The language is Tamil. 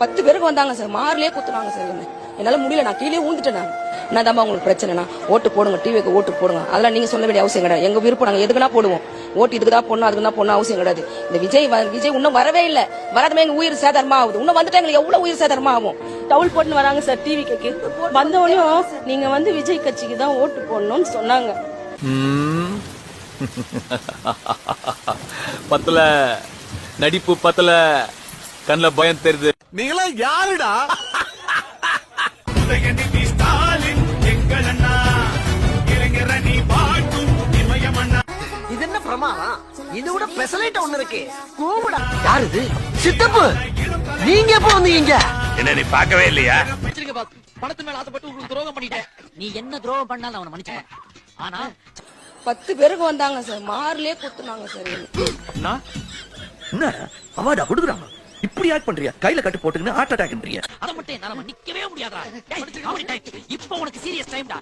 10 பேருக்கு வந்தாங்க சார், மார்லயே குத்துனாங்க சார். என்னால முடியல, நான் கீழே ஊந்துட்டேன். நான் தான் உங்களுக்கு பிரச்சனைனா ஓட்டு போடுங்க, டிவிக்கு ஓட்டு போடுங்க, அதெல்லாம் நீங்க சொல்ல வேண்டிய அவசியம் கிடையாது. எங்க விருப்பம், நாங்க எதுக்குன்னா போடுவோம். ஓட்டு இதுக்கு தான் போடணும், அதுக்கு தான் போடணும் அவசியம் கிடையாது. இந்த விஜய் இன்னும் வரவே இல்லை. வராதமே எங்க உயிர் சேதாரமா ஆகுது. இன்னும் வந்துட்டா எங்களுக்கு எவ்வளவு உயிர் சேதாரமா ஆகும். டவுல் போட்டுன்னு வராங்க சார். டிவி கேக்கு வந்தவனையும் நீங்க விஜய் கட்சிக்கு தான் ஓட்டு போடணும்னு சொன்னாங்க. பத்தல நடிப்பு, பத்தல கண்ணுல பயம் தெரியுது. நீங்களா யாருடா? இது என்ன பிரமாதம்? இது விட பெசலைட் ஒண்ணு இருக்கு. கூவுடா. யாரு இது? சித்தப்பு. நீங்க எப்ப வந்தீங்க? என்ன நீ பார்க்கவே இல்லையா? பணத்து மேல ஆசைப்பட்டு உங்களுக்கு துரோகம் பண்ணிட்டேன். நீ என்ன துரோகம் பண்ணாலும் அவனை மன்னிச்சுப்பான். ஆனா 10 பேருக்கு வந்தாங்க சார், மார்லயே குத்துனாங்க சார். என்ன அவார்டா கொடுக்குறாங்க? இப்படி ஆக்ட் பண்றியா? கையில கட்டு போட்டுக்கின்னு ஹார்ட் அட்டாக்ன்றீங்க. அதை மட்டும் என்னால நிக்கவே முடியாதா? இப்ப உனக்கு சீரியஸ் டைம்டா.